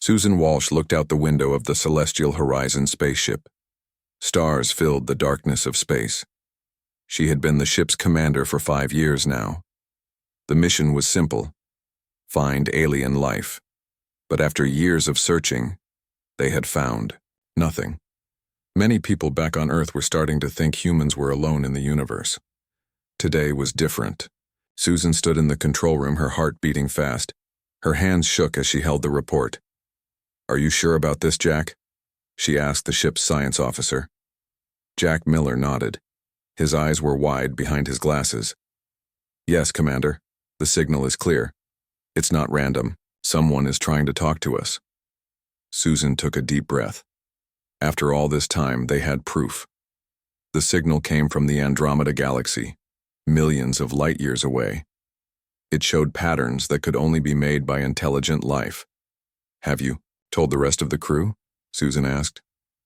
Susan Walsh looked out the window of the Celestial Horizon spaceship. Stars filled the darkness of space. She had been the ship's commander for 5 years now. The mission was simple: find alien life. But after years of searching, they had found nothing. Many people back on Earth were starting to think humans were alone in the universe. Today was different. Susan stood in the control room, her heart beating fast. Her hands shook as she held the report. "Are you sure about this, Jack?" she asked the ship's science officer. Jack Miller nodded. His eyes were wide behind his glasses. "Yes, Commander. The signal is clear. It's not random. Someone is trying to talk to us." Susan took a deep breath. After all this time, they had proof. The signal came from the Andromeda Galaxy, millions of light years away. It showed patterns that could only be made by intelligent life. "Have you told the rest of the crew?" Susan asked.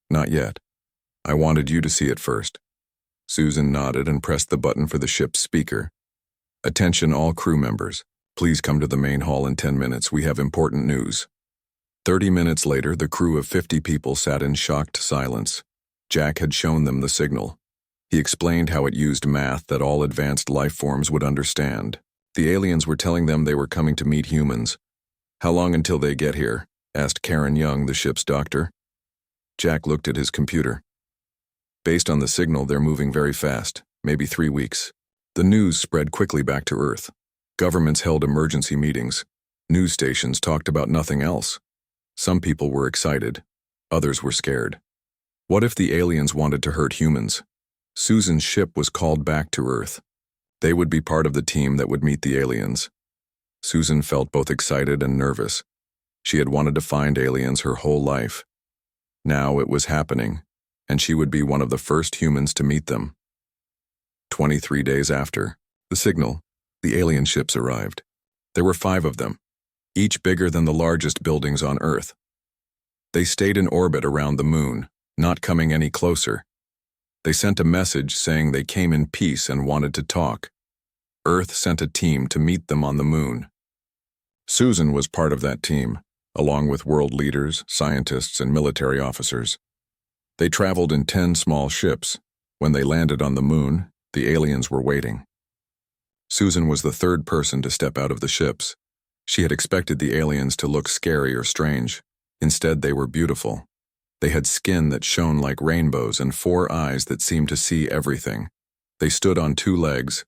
"Not yet. I wanted you to see it first." Susan nodded and pressed the button for the ship's speaker. "Attention all crew members. Please come to the main hall in 10 minutes. We have important news." 30 minutes later, the crew of 50 people sat in shocked silence. Jack had shown them the signal. He explained how it used math that all advanced life forms would understand. The aliens were telling them they were coming to meet humans. "How long until they get here?" asked Karen Young, the ship's doctor. Jack looked at his computer. "Based on the signal, they're moving very fast, maybe 3 weeks." The news spread quickly back to Earth. Governments held emergency meetings. News stations talked about nothing else. Some people were excited. Others were scared. What if the aliens wanted to hurt humans? Susan's ship was called back to Earth. They would be part of the team that would meet the aliens. Susan felt both excited and nervous. She had wanted to find aliens her whole life. Now it was happening, and she would be one of the first humans to meet them. 23 days after the signal, the alien ships arrived. There were 5 of them, each bigger than the largest buildings on Earth. They stayed in orbit around the moon, not coming any closer. They sent a message saying they came in peace and wanted to talk. Earth sent a team to meet them on the moon. Susan was part of that team, along with world leaders, scientists, and military officers. They traveled in 10 small ships. When they landed on the moon, the aliens were waiting. Susan was the 3rd person to step out of the ships. She had expected the aliens to look scary or strange. Instead, they were beautiful. They had skin that shone like rainbows and 4 eyes that seemed to see everything. They stood on 2 legs,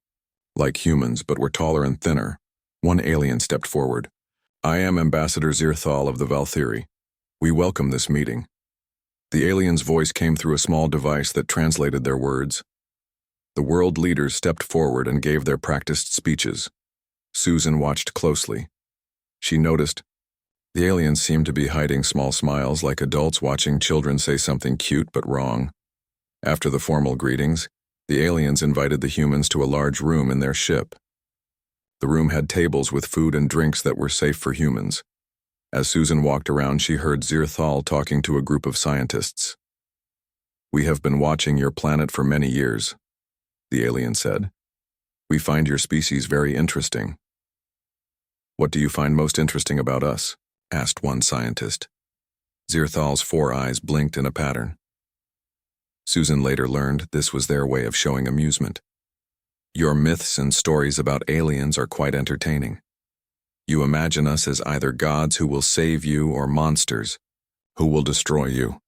like humans, but were taller and thinner. One alien stepped forward. "I am Ambassador Zirthal of the Valthiri. We welcome this meeting." The alien's voice came through a small device that translated their words. The world leaders stepped forward and gave their practiced speeches. Susan watched closely. She noticed the aliens seemed to be hiding small smiles like adults watching children say something cute but wrong. After the formal greetings, the aliens invited the humans to a large room in their ship. The room had tables with food and drinks that were safe for humans. As Susan walked around, she heard Zirthal talking to a group of scientists. "We have been watching your planet for many years," the alien said. "We find your species very interesting." "What do you find most interesting about us?" asked one scientist. Zirthal's 4 eyes blinked in a pattern. Susan later learned this was their way of showing amusement. "Your myths and stories about aliens are quite entertaining. You imagine us as either gods who will save you or monsters who will destroy you."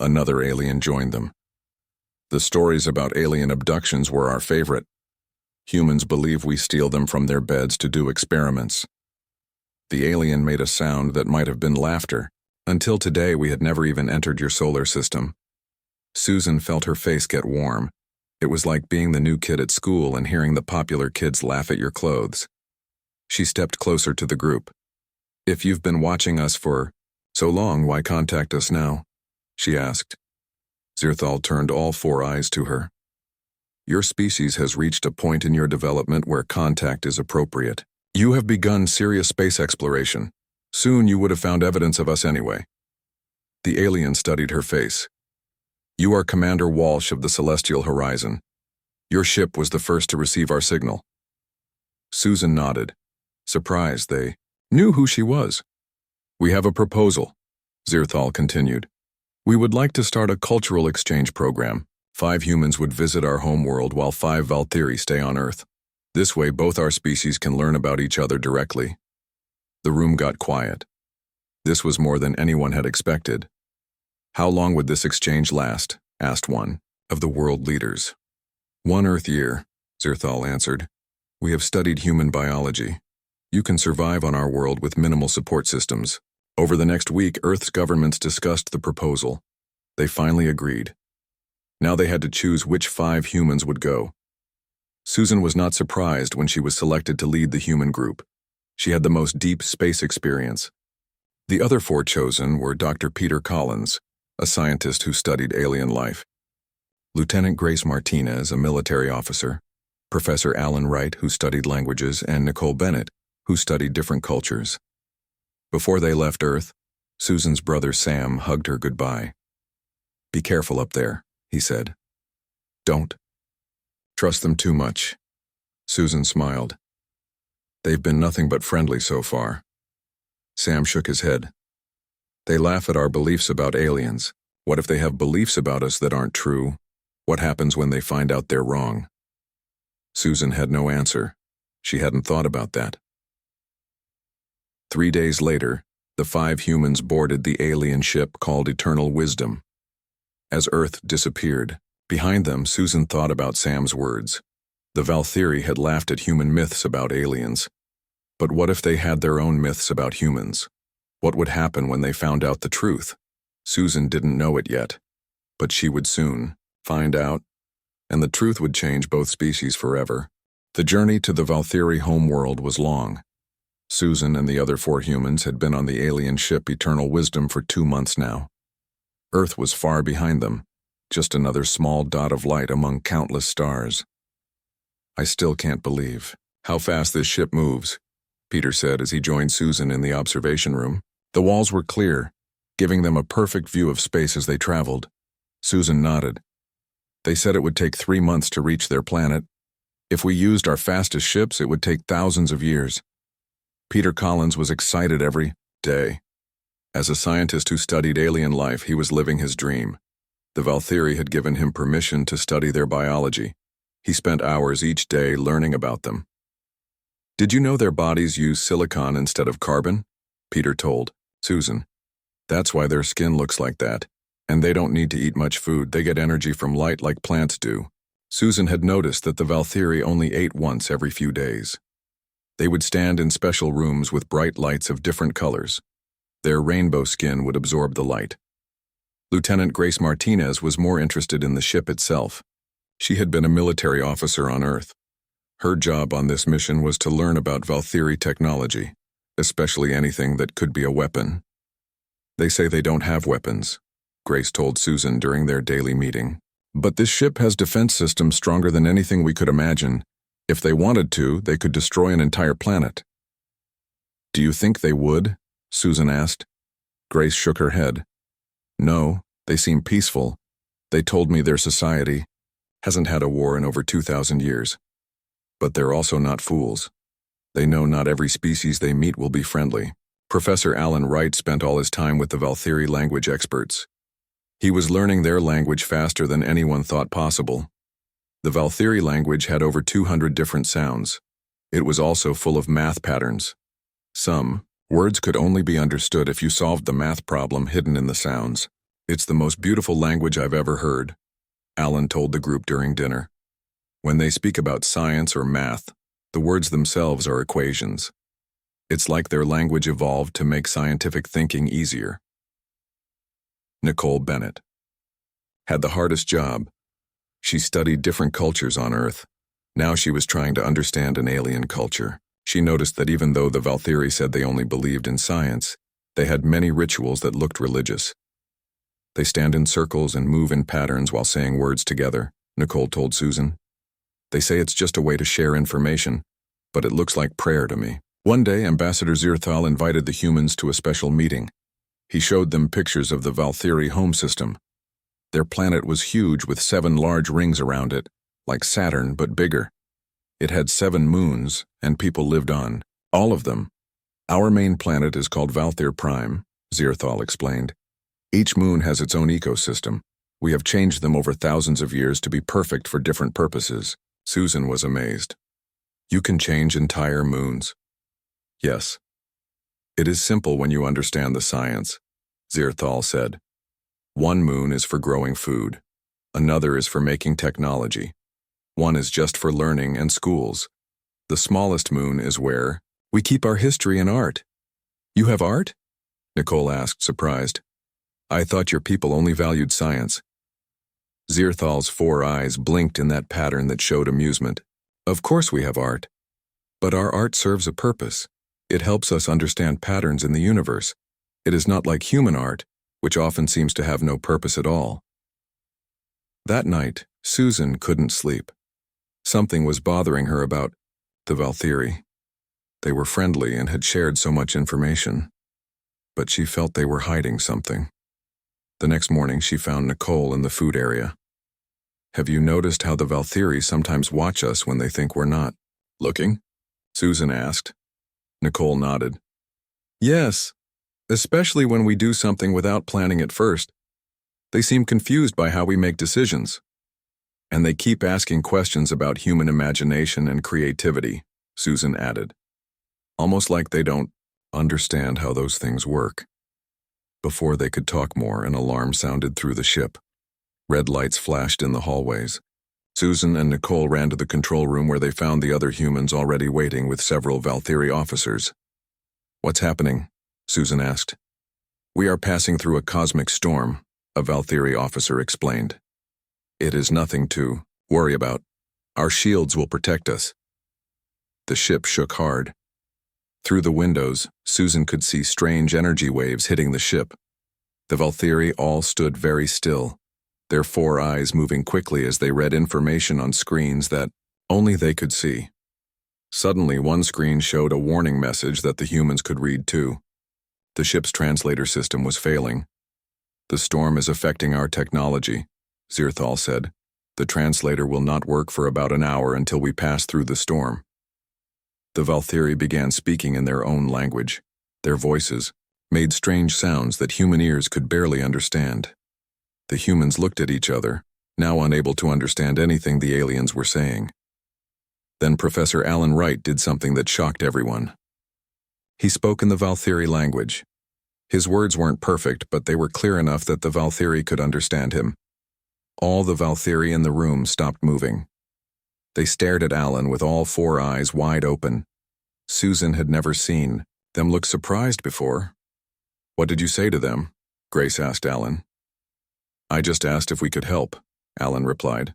Another alien joined them. "The stories about alien abductions were our favorite. Humans believe we steal them from their beds to do experiments." The alien made a sound that might have been laughter. "Until today, we had never even entered your solar system." Susan felt her face get warm. It was like being the new kid at school and hearing the popular kids laugh at your clothes. She stepped closer to the group. "If you've been watching us for so long, why contact us now?" she asked. Zirthal turned all 4 eyes to her. "Your species has reached a point in your development where contact is appropriate. You have begun serious space exploration. Soon you would have found evidence of us anyway." The alien studied her face. "You are Commander Walsh of the Celestial Horizon. Your ship was the first to receive our signal." Susan nodded. Surprised, they knew who she was. We have a proposal, Zirthal continued. We would like to start a cultural exchange program. 5 humans would visit our homeworld while 5 Valkyrie stay on Earth. This way both our species can learn about each other directly. The room got quiet. This was more than anyone had expected. How long would this exchange last? Asked one of the world leaders. 1 Earth year, Zirthal answered. We have studied human biology. You can survive on our world with minimal support systems. Over the next week, Earth's governments discussed the proposal. They finally agreed. Now they had to choose which 5 humans would go. Susan was not surprised when she was selected to lead the human group. She had the most deep space experience. The other 4 chosen were Dr. Peter Collins, a scientist who studied alien life, Lieutenant Grace Martinez, a military officer, Professor Alan Wright, who studied languages, and Nicole Bennett, who studied different cultures. Before they left Earth, Susan's brother Sam hugged her goodbye. Be careful up there, he said. Don't trust them too much. Susan smiled. They've been nothing but friendly so far. Sam shook his head. They laugh at our beliefs about aliens. What if they have beliefs about us that aren't true? What happens when they find out they're wrong? Susan had no answer. She hadn't thought about that. 3 days later, the 5 humans boarded the alien ship called Eternal Wisdom. As Earth disappeared, behind them Susan thought about Sam's words. The Valkyrie had laughed at human myths about aliens. But what if they had their own myths about humans? What would happen when they found out the truth? Susan didn't know it yet, but she would soon find out, and the truth would change both species forever. The journey to the Valkyrie homeworld was long. Susan and the other 4 humans had been on the alien ship Eternal Wisdom for 2 months now. Earth was far behind them, just another small dot of light among countless stars. I still can't believe how fast this ship moves, Peter said as he joined Susan in the observation room. The walls were clear, giving them a perfect view of space as they traveled. Susan nodded. They said it would take 3 months to reach their planet. If we used our fastest ships, it would take thousands of years. Peter Collins was excited every day. As a scientist who studied alien life, he was living his dream. The Valkyrie had given him permission to study their biology. He spent hours each day learning about them. Did you know their bodies use silicon instead of carbon? Peter told Susan. That's why their skin looks like that. And they don't need to eat much food. They get energy from light like plants do. Susan had noticed that the Valkyrie only ate once every few days. They would stand in special rooms with bright lights of different colors. Their rainbow skin would absorb the light. Lieutenant Grace Martinez was more interested in the ship itself. She had been a military officer on Earth. Her job on this mission was to learn about Valkyrie technology, especially anything that could be a weapon. They say they don't have weapons, Grace told Susan during their daily meeting. But this ship has defense systems stronger than anything we could imagine. If they wanted to, they could destroy an entire planet. Do you think they would? Susan asked. Grace shook her head. No, they seem peaceful. They told me their society hasn't had a war in over 2,000 years. But they're also not fools. They know not every species they meet will be friendly. Professor Alan Wright spent all his time with the Valkyrie language experts. He was learning their language faster than anyone thought possible. The Valkyrie language had over 200 different sounds. It was also full of math patterns. Some words could only be understood if you solved the math problem hidden in the sounds. It's the most beautiful language I've ever heard, Alan told the group during dinner. When they speak about science or math, the words themselves are equations. It's like their language evolved to make scientific thinking easier. Nicole Bennett had the hardest job. She studied different cultures on Earth. Now she was trying to understand an alien culture. She noticed that even though the Valkyrie said they only believed in science, they had many rituals that looked religious. They stand in circles and move in patterns while saying words together, Nicole told Susan. They say it's just a way to share information, but it looks like prayer to me. One day, Ambassador Zirthal invited the humans to a special meeting. He showed them pictures of the Valkyrie home system. Their planet was huge with 7 large rings around it, like Saturn but bigger. It had 7 moons, and people lived on all of them. Our main planet is called Valthyr Prime, Zirthal explained. Each moon has its own ecosystem. We have changed them over thousands of years to be perfect for different purposes. Susan was amazed. You can change entire moons? Yes. It is simple when you understand the science, Zirthal said. One moon is for growing food. Another is for making technology. One is just for learning and schools. The smallest moon is where we keep our history and art. You have art? Nicole asked, surprised. I thought your people only valued science. Zirthal's 4 eyes blinked in that pattern that showed amusement. Of course we have art. But our art serves a purpose. It helps us understand patterns in the universe. It is not like human art, which often seems to have no purpose at all. That night, Susan couldn't sleep. Something was bothering her about the Valthyri. They were friendly and had shared so much information. But she felt they were hiding something. The next morning, she found Nicole in the food area. Have you noticed how the Valthyri sometimes watch us when they think we're not looking? Susan asked. Nicole nodded. Yes, especially when we do something without planning it first. They seem confused by how we make decisions. And they keep asking questions about human imagination and creativity, Susan added. Almost like they don't understand how those things work. Before they could talk more, an alarm sounded through the ship. Red lights flashed in the hallways. Susan and Nicole ran to the control room where they found the other humans already waiting with several Valthyri officers. What's happening? Susan asked. We are passing through a cosmic storm, a Valthyri officer explained. It is nothing to worry about. Our shields will protect us. The ship shook hard. Through the windows, Susan could see strange energy waves hitting the ship. The Valthyri all stood very still, their 4 eyes moving quickly as they read information on screens that only they could see. Suddenly, one screen showed a warning message that the humans could read too. The ship's translator system was failing. The storm is affecting our technology, Zirthal said. The translator will not work for about an hour until we pass through the storm. The Valthyri began speaking in their own language. Their voices made strange sounds that human ears could barely understand. The humans looked at each other, now unable to understand anything the aliens were saying. Then Professor Alan Wright did something that shocked everyone. He spoke in the Valthyri language. His words weren't perfect, but they were clear enough that the Valthyri could understand him. All the Valthyri in the room stopped moving. They stared at Alan with all 4 eyes wide open. Susan had never seen them look surprised before. What did you say to them? Grace asked Alan. I just asked if we could help, Alan replied.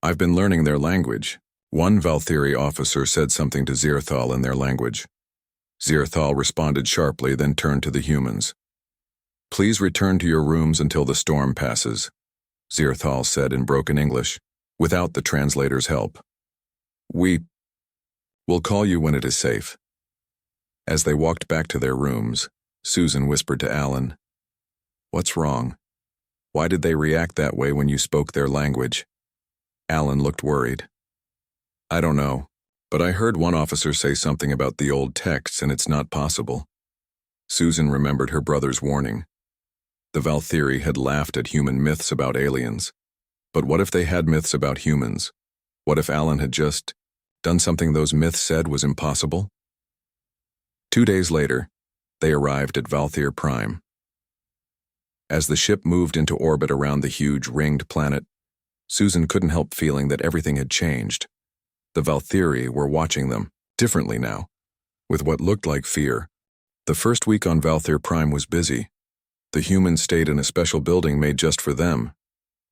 I've been learning their language. One Valthyri officer said something to Zirthal in their language. Zirthal responded sharply, then turned to the humans. Please return to your rooms until the storm passes, Zirthal said in broken English, without the translator's help. We will call you when it is safe. As they walked back to their rooms, Susan whispered to Alan, What's wrong? Why did they react that way when you spoke their language? Alan looked worried. I don't know, but I heard one officer say something about the old texts and it's not possible. Susan remembered her brother's warning. The Valthyri had laughed at human myths about aliens. But what if they had myths about humans? What if Alan had just done something those myths said was impossible? 2 days later, they arrived at Valthyr Prime. As the ship moved into orbit around the huge ringed planet, Susan couldn't help feeling that everything had changed. The Valthyri were watching them, differently now, with what looked like fear. The first week on Valthyr Prime was busy. The humans stayed in a special building made just for them.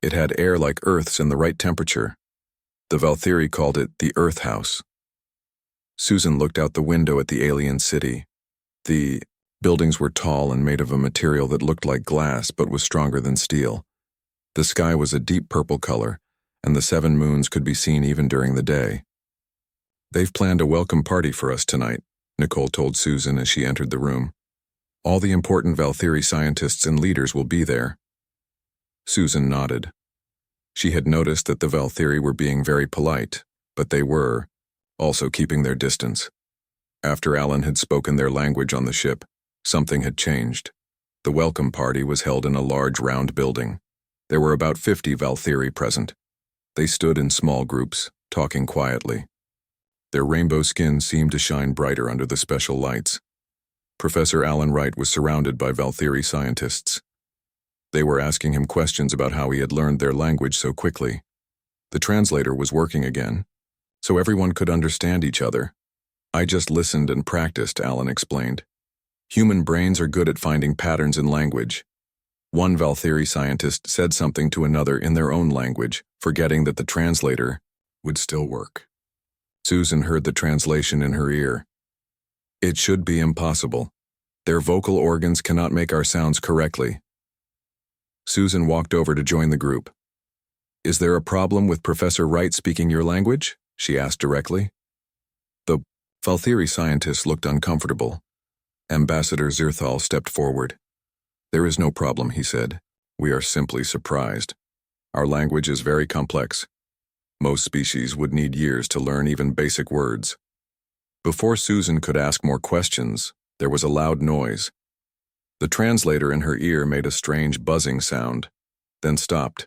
It had air like Earth's and the right temperature. The Valthyri called it the Earth House. Susan looked out the window at the alien city. The buildings were tall and made of a material that looked like glass but was stronger than steel. The sky was a deep purple color, and the 7 moons could be seen even during the day. They've planned a welcome party for us tonight, Nicole told Susan as she entered the room. All the important Valthyri scientists and leaders will be there. Susan nodded. She had noticed that the Valthyri were being very polite, but they were also keeping their distance. After Alan had spoken their language on the ship, something had changed. The welcome party was held in a large round building. There were about 50 Valtheri present. They stood in small groups, talking quietly. Their rainbow skin seemed to shine brighter under the special lights. Professor Alan Wright was surrounded by Valtheri scientists. They were asking him questions about how he had learned their language so quickly. The translator was working again, so everyone could understand each other. I just listened and practiced, Alan explained. Human brains are good at finding patterns in language. One Valtheri scientist said something to another in their own language, forgetting that the translator would still work. Susan heard the translation in her ear. It should be impossible. Their vocal organs cannot make our sounds correctly. Susan walked over to join the group. Is there a problem with Professor Wright speaking your language? She asked directly. The Valtheri scientist looked uncomfortable. Ambassador Zirthal stepped forward. There is no problem, he said. We are simply surprised. Our language is very complex. Most species would need years to learn even basic words. Before Susan could ask more questions, there was a loud noise. The translator in her ear made a strange buzzing sound, then stopped,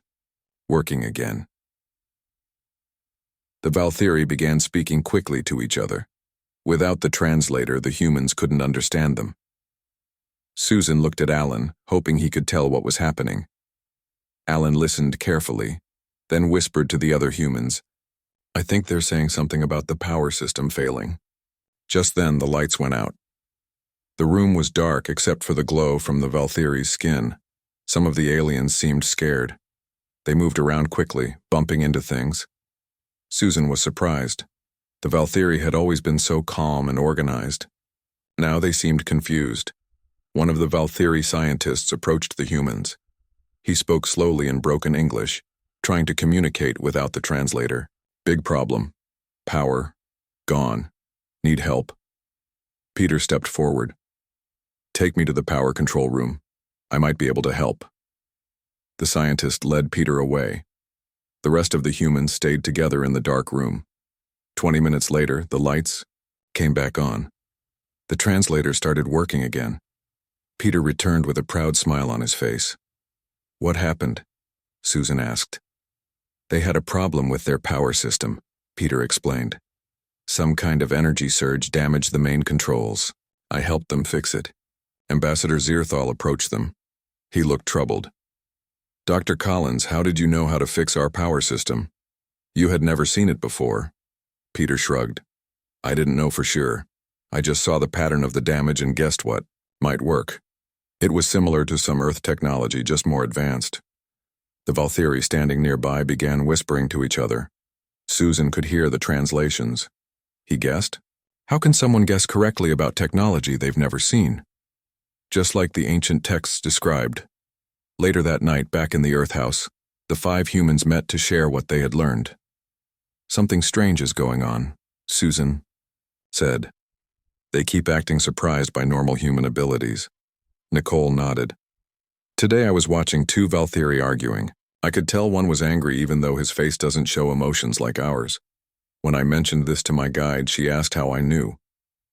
working again. The Valtheri began speaking quickly to each other. Without the translator, the humans couldn't understand them. Susan looked at Alan, hoping he could tell what was happening. Alan listened carefully, then whispered to the other humans, I think they're saying something about the power system failing. Just then, the lights went out. The room was dark except for the glow from the Valtheri's skin. Some of the aliens seemed scared. They moved around quickly, bumping into things. Susan was surprised. The Valtheri had always been so calm and organized. Now they seemed confused. One of the Valtheri scientists approached the humans. He spoke slowly in broken English, trying to communicate without the translator. Big problem. Power. Gone. Need help. Peter stepped forward. Take me to the power control room. I might be able to help. The scientist led Peter away. The rest of the humans stayed together in the dark room. 20 minutes later, the lights came back on. The translator started working again. Peter returned with a proud smile on his face. What happened? Susan asked. They had a problem with their power system, Peter explained. Some kind of energy surge damaged the main controls. I helped them fix it. Ambassador Zirthal approached them. He looked troubled. Dr. Collins, how did you know how to fix our power system? You had never seen it before. Peter shrugged. I didn't know for sure. I just saw the pattern of the damage and guessed what might work. It was similar to some Earth technology, just more advanced. The Valtheri standing nearby began whispering to each other. Susan could hear the translations. He guessed? How can someone guess correctly about technology they've never seen? Just like the ancient texts described. Later that night, back in the Earth house, the 5 humans met to share what they had learned. Something strange is going on, Susan said. They keep acting surprised by normal human abilities. Nicole nodded. Today I was watching 2 Valtheri arguing. I could tell one was angry even though his face doesn't show emotions like ours. When I mentioned this to my guide, she asked how I knew.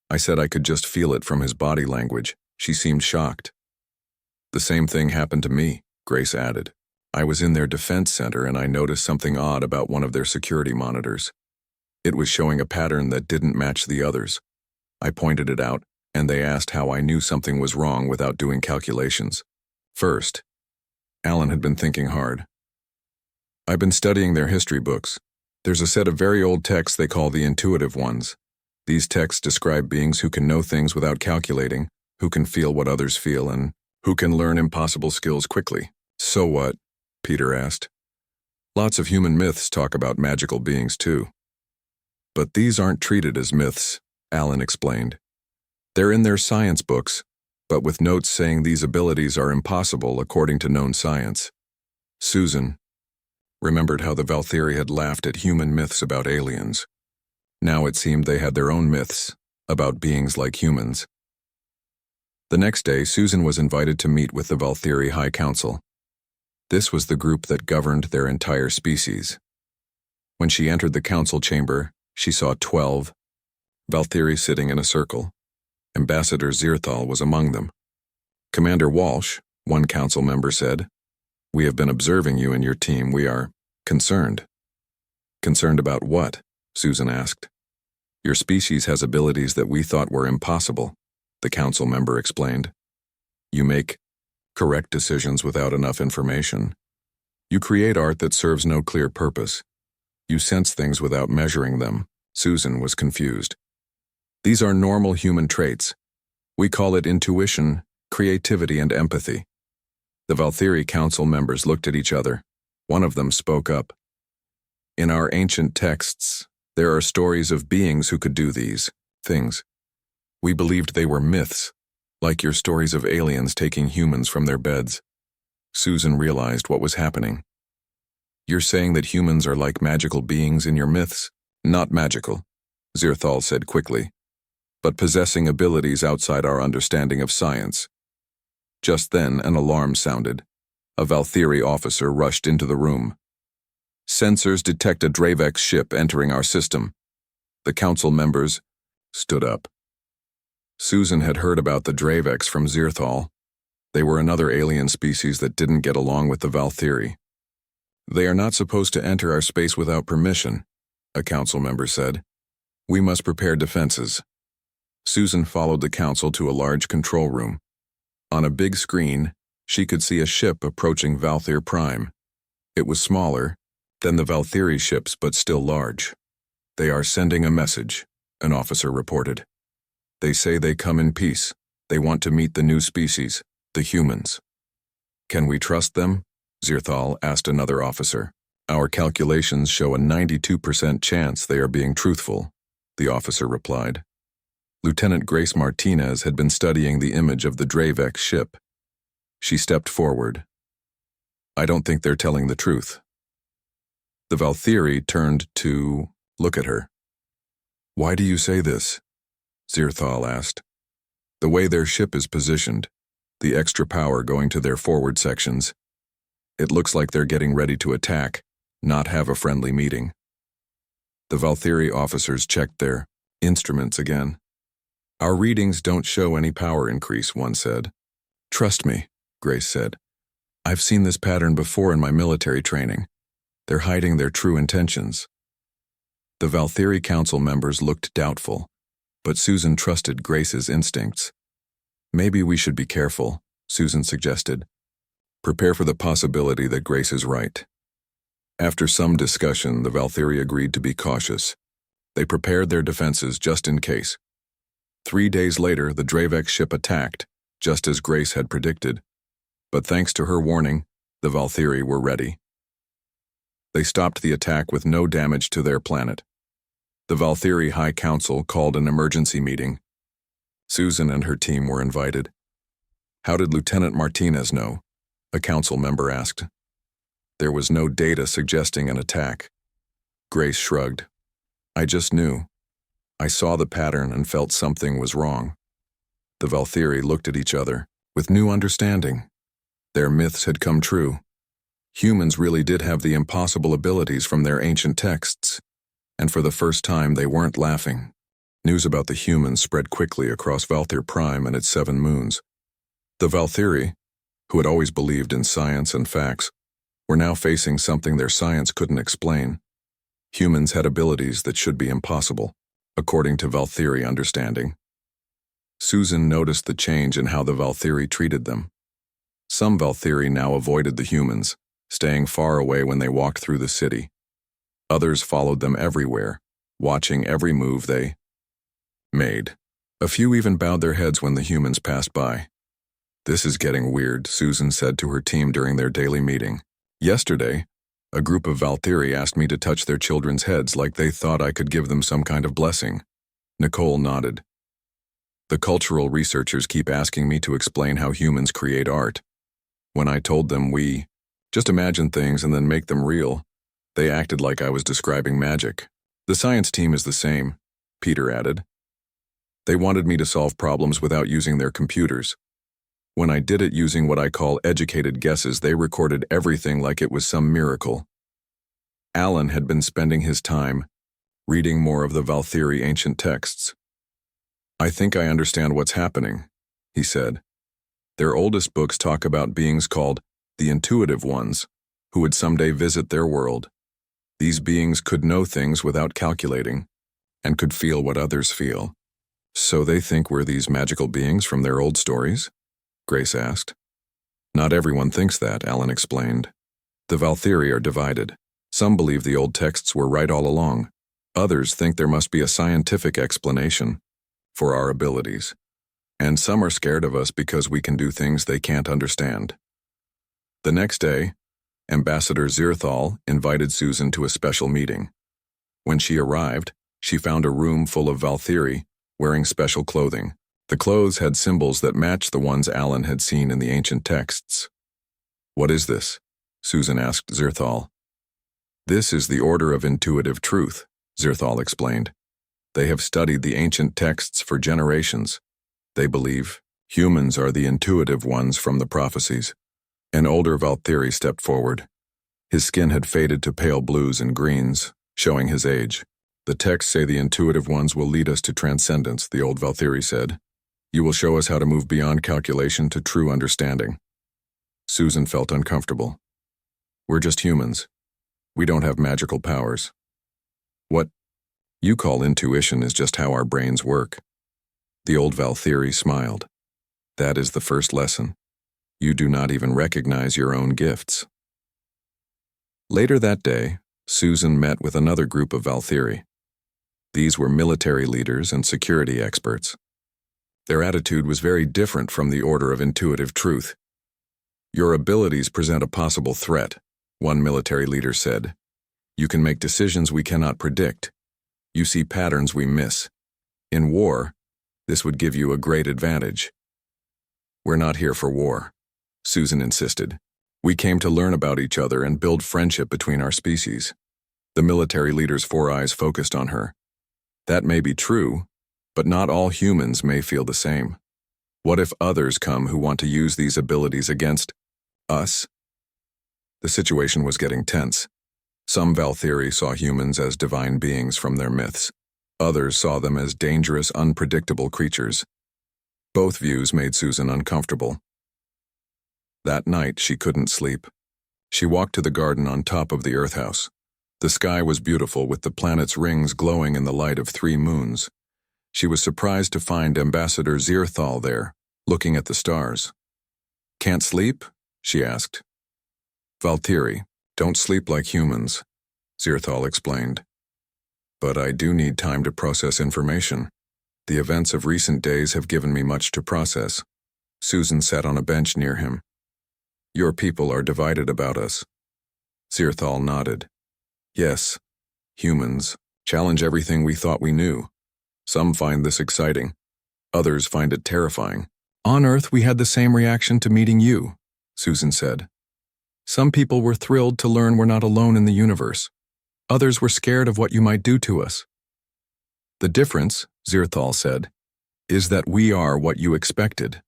I said I could just feel it from his body language. She seemed shocked. The same thing happened to me, Grace added. I was in their defense center and I noticed something odd about one of their security monitors. It was showing a pattern that didn't match the others. I pointed it out, and they asked how I knew something was wrong without doing calculations. First, Alan had been thinking hard. I've been studying their history books. There's a set of very old texts they call the intuitive ones. These texts describe beings who can know things without calculating, who can feel what others feel, and who can learn impossible skills quickly. So what? Peter asked. Lots of human myths talk about magical beings too. But these aren't treated as myths, Alan explained. They're in their science books, but with notes saying these abilities are impossible according to known science. Susan remembered how the Valtheri had laughed at human myths about aliens. Now it seemed they had their own myths about beings like humans. The next day, Susan was invited to meet with the Valtheri High Council. This was the group that governed their entire species. When she entered the council chamber, she saw 12 Valkyrie sitting in a circle. Ambassador Zirthal was among them. Commander Walsh, one council member said, "We have been observing you and your team. We are concerned." "Concerned about what?" Susan asked. "Your species has abilities that we thought were impossible," the council member explained. "You make correct decisions without enough information. You create art that serves no clear purpose. You sense things without measuring them." Susan was confused. "These are normal human traits. We call it intuition, creativity, and empathy." The Valkyrie council members looked at each other. One of them spoke up. "In our ancient texts, there are stories of beings who could do these things. We believed they were myths, like your stories of aliens taking humans from their beds." Susan realized what was happening. "You're saying that humans are like magical beings in your myths?" "Not magical," Zirthal said quickly, "but possessing abilities outside our understanding of science." Just then, an alarm sounded. A Valkyrie officer rushed into the room. "Sensors detect a Dravex ship entering our system." The council members stood up. Susan had heard about the Dravex from Zirthal. They were another alien species that didn't get along with the Valkyrie. "They are not supposed to enter our space without permission," a council member said. "We must prepare defenses." Susan followed the council to a large control room. On a big screen, she could see a ship approaching Valkyrie Prime. It was smaller than the Valkyrie ships, but still large. "They are sending a message," an officer reported. "They say they come in peace. They want to meet the new species, the humans." "Can we trust them?" Zirthal asked another officer. "Our calculations show a 92% chance they are being truthful," the officer replied. Lieutenant Grace Martinez had been studying the image of the Dravex ship. She stepped forward. "I don't think they're telling the truth." The Valkyrie turned to look at her. "Why do you say this?" Zirthal asked. "The way their ship is positioned, the extra power going to their forward sections. It looks like they're getting ready to attack, not have a friendly meeting." The Valkyrie officers checked their instruments again. "Our readings don't show any power increase," one said. "Trust me," Grace said. "I've seen this pattern before in my military training. They're hiding their true intentions." The Valkyrie council members looked doubtful, but Susan trusted Grace's instincts. "Maybe we should be careful," Susan suggested. "Prepare for the possibility that Grace is right." After some discussion, the Valkyrie agreed to be cautious. They prepared their defenses just in case. 3 days later, the Dravex ship attacked, just as Grace had predicted. But thanks to her warning, the Valkyrie were ready. They stopped the attack with no damage to their planet. The Valkyrie High Council called an emergency meeting. Susan and her team were invited. "How did Lieutenant Martinez know?" a council member asked. "There was no data suggesting an attack." Grace shrugged. "I just knew. I saw the pattern and felt something was wrong." The Valkyrie looked at each other with new understanding. Their myths had come true. Humans really did have the impossible abilities from their ancient texts, and for the first time they weren't laughing. News about the humans spread quickly across Valkyrie Prime and its 7 moons. The Valkyrie, who had always believed in science and facts, were now facing something their science couldn't explain. Humans had abilities that should be impossible, according to Valkyrie understanding. Susan noticed the change in how the Valkyrie treated them. Some Valkyrie now avoided the humans, staying far away when they walked through the city. Others followed them everywhere, watching every move they made. A few even bowed their heads when the humans passed by. "This is getting weird," Susan said to her team during their daily meeting. "Yesterday, a group of Valkyrie asked me to touch their children's heads like they thought I could give them some kind of blessing." Nicole nodded. "The cultural researchers keep asking me to explain how humans create art. When I told them we just imagine things and then make them real, they acted like I was describing magic." "The science team is the same," Peter added. "They wanted me to solve problems without using their computers. When I did it using what I call educated guesses, they recorded everything like it was some miracle." Alan had been spending his time reading more of the Valkyrie ancient texts. I think I understand what's happening, he said. Their oldest books talk about beings called the intuitive ones, who would someday visit their world. These beings could know things without calculating, and could feel what others feel. So they think we're these magical beings from their old stories? Grace asked. Not everyone thinks that, Alan explained. The Valkyrie are divided. Some believe the old texts were right all along. Others think there must be a scientific explanation for our abilities. And some are scared of us because we can do things they can't understand. The next day, Ambassador Zirthal invited Susan to a special meeting. When she arrived, she found a room full of Valkyrie wearing special clothing. The clothes had symbols that matched the ones Alan had seen in the ancient texts. What is this? Susan asked Zirthal. This is the Order of Intuitive Truth, Zirthal explained. They have studied the ancient texts for generations. They believe humans are the intuitive ones from the prophecies. An older Valkyrie stepped forward. His skin had faded to pale blues and greens, showing his age. The texts say the intuitive ones will lead us to transcendence, the old Valkyrie said. You will show us how to move beyond calculation to true understanding. Susan felt uncomfortable. We're just humans. We don't have magical powers. What you call intuition is just how our brains work. The old Valkyrie smiled. That is the first lesson. You do not even recognize your own gifts. Later that day, Susan met with another group of Valkyrie. These were military leaders and security experts. Their attitude was very different from the Order of Intuitive Truth. Your abilities present a possible threat, one military leader said. You can make decisions we cannot predict. You see patterns we miss. In war, this would give you a great advantage. We're not here for war, Susan insisted. We came to learn about each other and build friendship between our species. The military leader's four eyes focused on her. That may be true, but not all humans may feel the same. What if others come who want to use these abilities against us? The situation was getting tense. Some Valkyrie saw humans as divine beings from their myths. Others saw them as dangerous, unpredictable creatures. Both views made Susan uncomfortable. That night, she couldn't sleep. She walked to the garden on top of the Earth house. The sky was beautiful with the planet's rings glowing in the light of 3 moons. She was surprised to find Ambassador Zirthal there, looking at the stars. Can't sleep? She asked. Valkyrie, don't sleep like humans, Zirthal explained. But I do need time to process information. The events of recent days have given me much to process. Susan sat on a bench near him. Your people are divided about us. Zirthal nodded. Yes, humans challenge everything we thought we knew. Some find this exciting. Others find it terrifying. On Earth, we had the same reaction to meeting you, Susan said. Some people were thrilled to learn we're not alone in the universe. Others were scared of what you might do to us. The difference, Zirthal said, is that we are what you expected.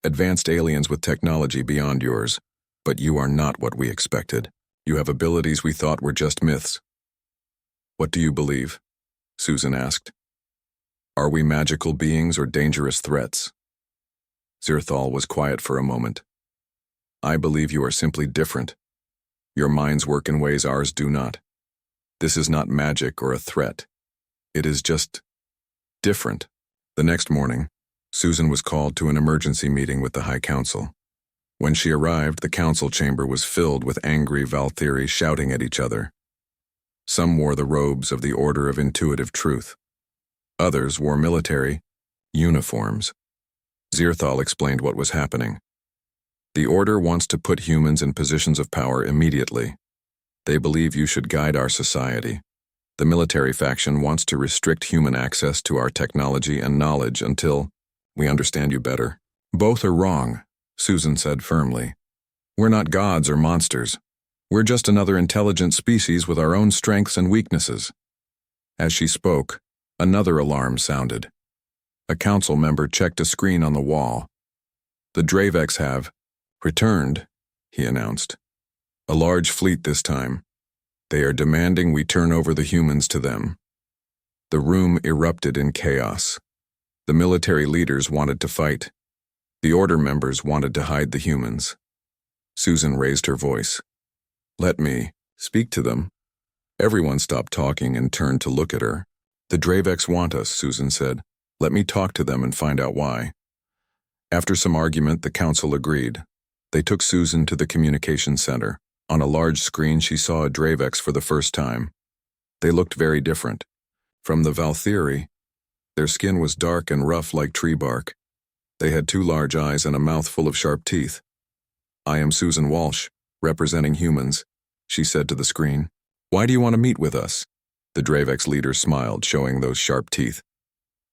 Advanced aliens with technology beyond yours, but you are not what we expected. You have abilities we thought were just myths. What do you believe? Susan asked. Are we magical beings or dangerous threats? Zirthal was quiet for a moment. I believe you are simply different. Your minds work in ways ours do not. This is not magic or a threat. It is just different. The next morning, Susan was called to an emergency meeting with the High Council. When she arrived, the council chamber was filled with angry Valkyrie shouting at each other. Some wore the robes of the Order of Intuitive Truth. Others wore military uniforms. Zirthal explained what was happening. The Order wants to put humans in positions of power immediately. They believe you should guide our society. The military faction wants to restrict human access to our technology and knowledge until we understand you better. Both are wrong, Susan said firmly. We're not gods or monsters. We're just another intelligent species with our own strengths and weaknesses. As she spoke, another alarm sounded. A council member checked a screen on the wall. The Dravex have returned, he announced. A large fleet this time. They are demanding we turn over the humans to them. The room erupted in chaos. The military leaders wanted to fight. The Order members wanted to hide the humans. Susan raised her voice. "Let me speak to them." Everyone stopped talking and turned to look at her. "The Dravex want us," Susan said. "Let me talk to them and find out why." After some argument, the council agreed. They took Susan to the communication center. On a large screen, she saw a Dravex for the first time. They looked very different. From the Valthyri, their skin was dark and rough like tree bark. They had 2 large eyes and a mouth full of sharp teeth. "I am Susan Walsh, representing humans," she said to the screen. "Why do you want to meet with us?" The Dravex leader smiled, showing those sharp teeth.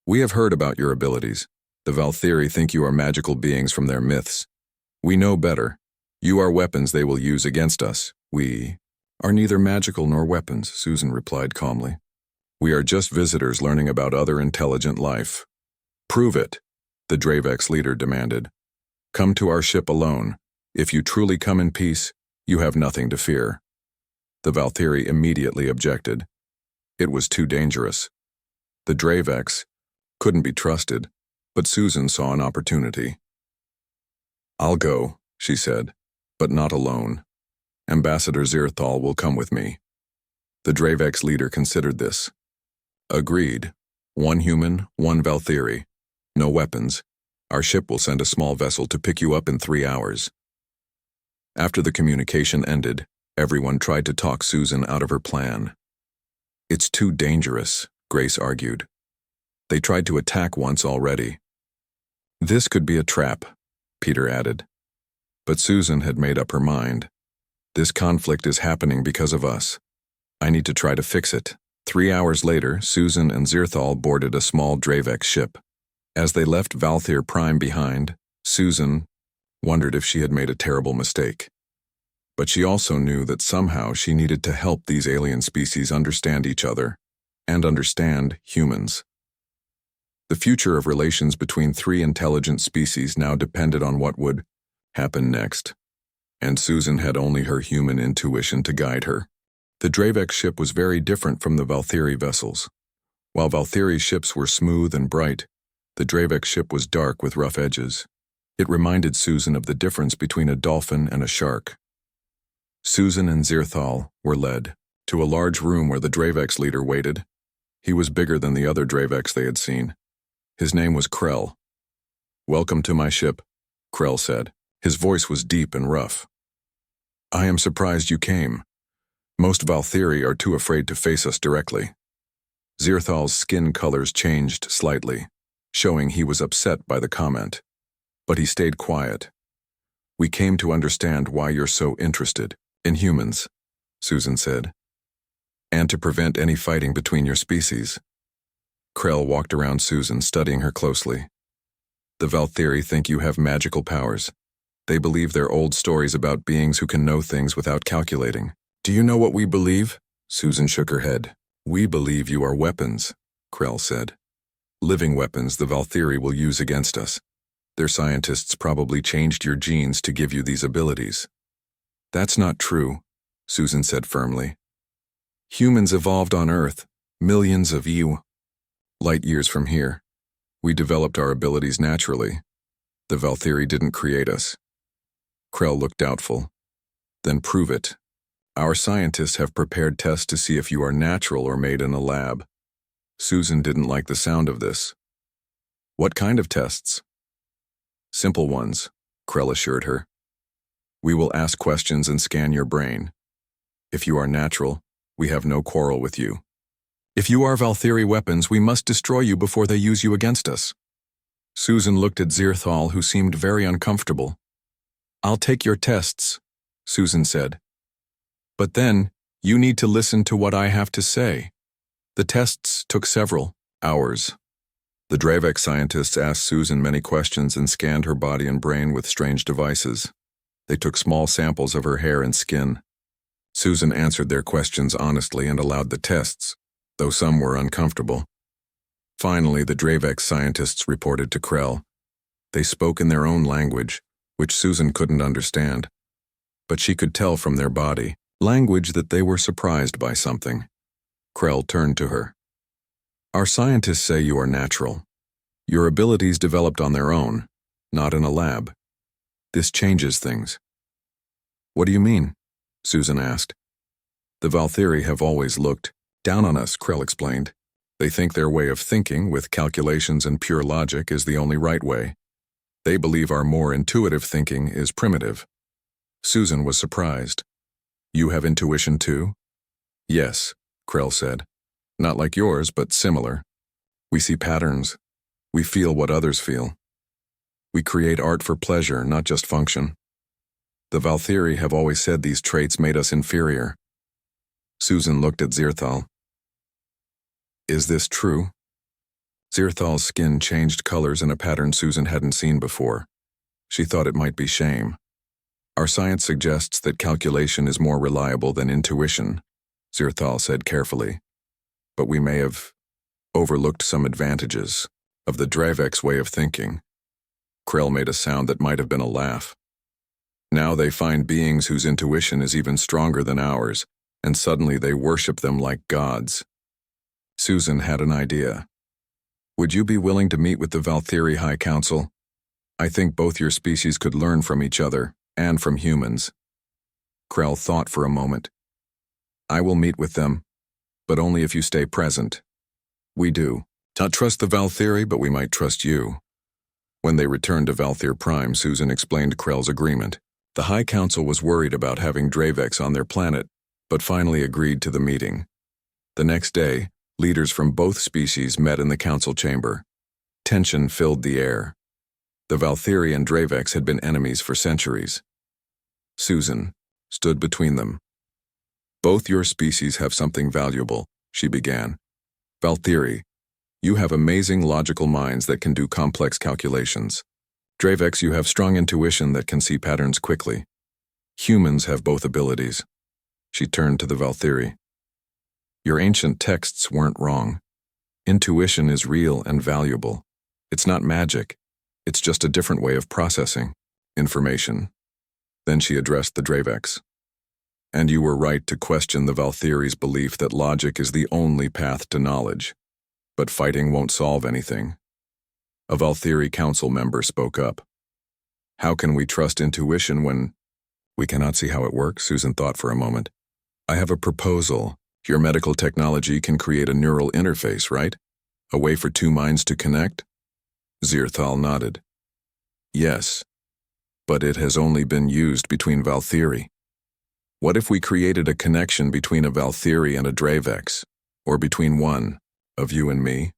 "We have heard about your abilities. The Valthyri think you are magical beings from their myths. We know better. You are weapons they will use against us. We are neither magical nor weapons," Susan replied calmly. "We are just visitors learning about other intelligent life." "Prove it," the Dravex leader demanded. "Come to our ship alone. If you truly come in peace, you have nothing to fear." The Valthyri immediately objected. It was too dangerous. The Dravex couldn't be trusted, but Susan saw an opportunity. "I'll go," she said, "but not alone. Ambassador Zirthal will come with me." The Dravex leader considered this. "Agreed. 1 human, 1 Valthyri. No weapons. Our ship will send a small vessel to pick you up in 3 hours." After the communication ended, everyone tried to talk Susan out of her plan. "It's too dangerous," Grace argued. "They tried to attack once already." "This could be a trap," Peter added. But Susan had made up her mind. "This conflict is happening because of us. I need to try to fix it." 3 hours later, Susan and Zirthal boarded a small Dravex ship. As they left Valthyr Prime behind, Susan wondered if she had made a terrible mistake. But she also knew that somehow she needed to help these alien species understand each other and understand humans. The future of relations between 3 intelligent species now depended on what would happen next, and Susan had only her human intuition to guide her. The Dravex ship was very different from the Valthyri vessels. While Valthyri ships were smooth and bright, the Dravex ship was dark with rough edges. It reminded Susan of the difference between a dolphin and a shark. Susan and Zirthal were led to a large room where the Dravex leader waited. He was bigger than the other Dravex they had seen. His name was Krell. "Welcome to my ship," Krell said. His voice was deep and rough. "I am surprised you came. Most Valthyri are too afraid to face us directly." Zirthal's skin colors changed slightly, showing he was upset by the comment. But he stayed quiet. "We came to understand why you're so interested in humans," Susan said, "and to prevent any fighting between your species." Krell walked around Susan, studying her closely. "The Valthyri think you have magical powers. They believe their old stories about beings who can know things without calculating." "Do you know what we believe?" Susan shook her head. "We believe you are weapons," Krell said. "Living weapons the Valthyri will use against us. Their scientists probably changed your genes to give you these abilities." "That's not true," Susan said firmly. "Humans evolved on Earth, millions of light years from here. We developed our abilities naturally. The Valthyri didn't create us." Krell looked doubtful. "Then prove it. Our scientists have prepared tests to see if you are natural or made in a lab." Susan didn't like the sound of this. "What kind of tests?" "Simple ones," Krell assured her. "We will ask questions and scan your brain. If you are natural, we have no quarrel with you. If you are Valthyri weapons, we must destroy you before they use you against us." Susan looked at Zirthal, who seemed very uncomfortable. "I'll take your tests," Susan said. "But then, you need to listen to what I have to say." The tests took several hours. The Dravex scientists asked Susan many questions and scanned her body and brain with strange devices. They took small samples of her hair and skin. Susan answered their questions honestly and allowed the tests, though some were uncomfortable. Finally, the Dravex scientists reported to Krell. They spoke in their own language, which Susan couldn't understand, but she could tell from their body language that they were surprised by something. Krell turned to her. "Our scientists say you are natural. Your abilities developed on their own, not in a lab. This changes things. What do you mean? Susan asked. The Valtheri have always looked down on us, Krell explained. They think their way of thinking, with calculations and pure logic, is the only right way. They believe our more intuitive thinking is primitive. Susan was surprised. You have intuition too? Yes, Krell said. Not like yours, but similar. We see patterns. We feel what others feel. We create art for pleasure, not just function. The Valtheri have always said these traits made us inferior. Susan looked at Zirthal. Is this true? Zirthal's skin changed colors in a pattern Susan hadn't seen before. She thought it might be shame. Our science suggests that calculation is more reliable than intuition, Zirthal said carefully. But we may have overlooked some advantages of the Dravex way of thinking. Krell made a sound that might have been a laugh. Now they find beings whose intuition is even stronger than ours, and suddenly they worship them like gods. Susan had an idea. Would you be willing to meet with the Valtheri High Council? I think both your species could learn from each other, and from humans. Krell thought for a moment. I will meet with them, but only if you stay present. We do. Not trust the Valtheri, but we might trust you. When they returned to Valthir Prime, Susan explained Krell's agreement. The High Council was worried about having Dravex on their planet, but finally agreed to the meeting. The next day, leaders from both species met in the council chamber. Tension filled the air. The Valtheri and Dravex had been enemies for centuries. Susan stood between them. Both your species have something valuable, she began. Valtheri, you have amazing logical minds that can do complex calculations. Dravex, you have strong intuition that can see patterns quickly. Humans have both abilities. She turned to the Valtheri. Your ancient texts weren't wrong. Intuition is real and valuable. It's not magic. It's just a different way of processing information. Then she addressed the Dravex. And you were right to question the Valtheri's belief that logic is the only path to knowledge. But fighting won't solve anything. A Valtheri council member spoke up. How can we trust intuition when we cannot see how it works? Susan thought for a moment. I have a proposal. Your medical technology can create a neural interface, right? A way for two minds to connect? Zirthal nodded. Yes, but it has only been used between Valtheri. What if we created a connection between a Valtheri and a Dravex, or between one of you and me?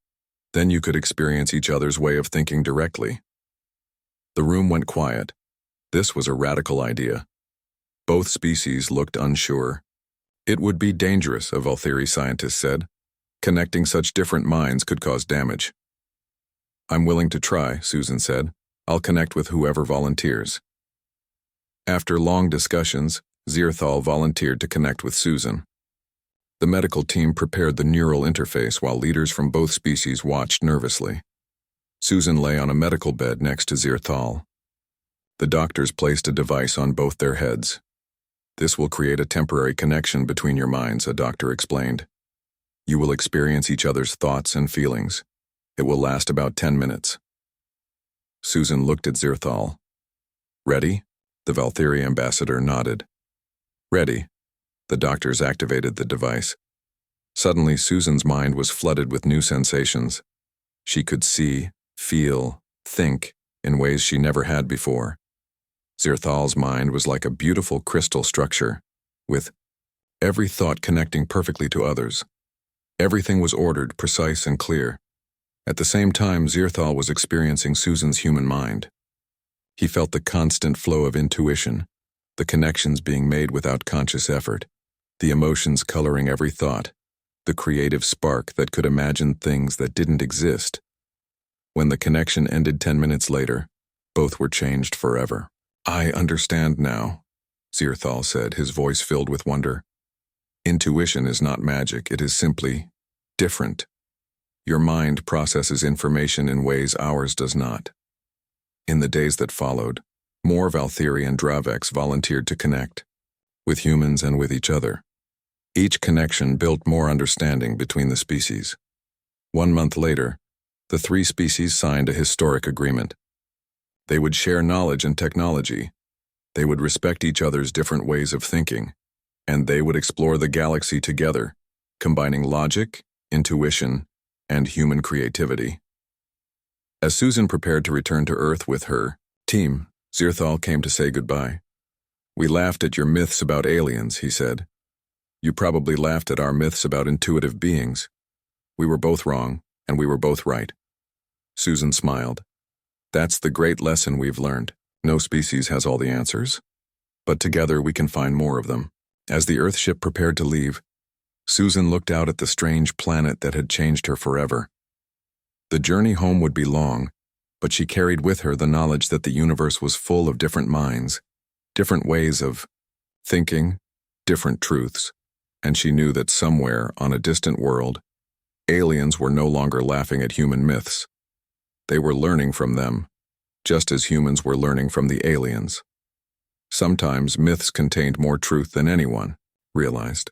Then you could experience each other's way of thinking directly. The room went quiet. This was a radical idea. Both species looked unsure. It would be dangerous, a Valtheri scientist said. Connecting such different minds could cause damage. I'm willing to try, Susan said. I'll connect with whoever volunteers. After long discussions, Zirthal volunteered to connect with Susan. The medical team prepared the neural interface while leaders from both species watched nervously. Susan lay on a medical bed next to Zirthal. The doctors placed a device on both their heads. This will create a temporary connection between your minds, a doctor explained. You will experience each other's thoughts and feelings. It will last about 10 minutes. Susan looked at Zirthal. Ready? The Valtheri ambassador nodded. Ready. The doctors activated the device. Suddenly, Susan's mind was flooded with new sensations. She could see, feel, think in ways she never had before. Zirthal's mind was like a beautiful crystal structure, with every thought connecting perfectly to others. Everything was ordered, precise, and clear. At the same time, Zirthal was experiencing Susan's human mind. He felt the constant flow of intuition, the connections being made without conscious effort, the emotions coloring every thought, the creative spark that could imagine things that didn't exist. When the connection ended 10 minutes later, both were changed forever. I understand now, Zirthal said, his voice filled with wonder. Intuition is not magic, it is simply different. Your mind processes information in ways ours does not. In the days that followed, more Valtheri and Dravex volunteered to connect, with humans and with each other. Each connection built more understanding between the species. 1 month later, The three species signed a historic agreement. They would share knowledge and technology. They would respect each other's different ways of thinking, and they would explore the galaxy together, combining logic, intuition, and human creativity. As Susan prepared to return to Earth with her team, Zirthal came to say goodbye. "We laughed at your myths about aliens," he said. "You probably laughed at our myths about intuitive beings. We were both wrong, and we were both right." Susan smiled. "That's the great lesson we've learned. No species has all the answers, but together we can find more of them." As the Earthship prepared to leave, Susan looked out at the strange planet that had changed her forever. The journey home would be long, but she carried with her the knowledge that the universe was full of different minds, different ways of thinking, different truths, and she knew that somewhere on a distant world, aliens were no longer laughing at human myths. They were learning from them, just as humans were learning from the aliens. Sometimes myths contained more truth than anyone realized.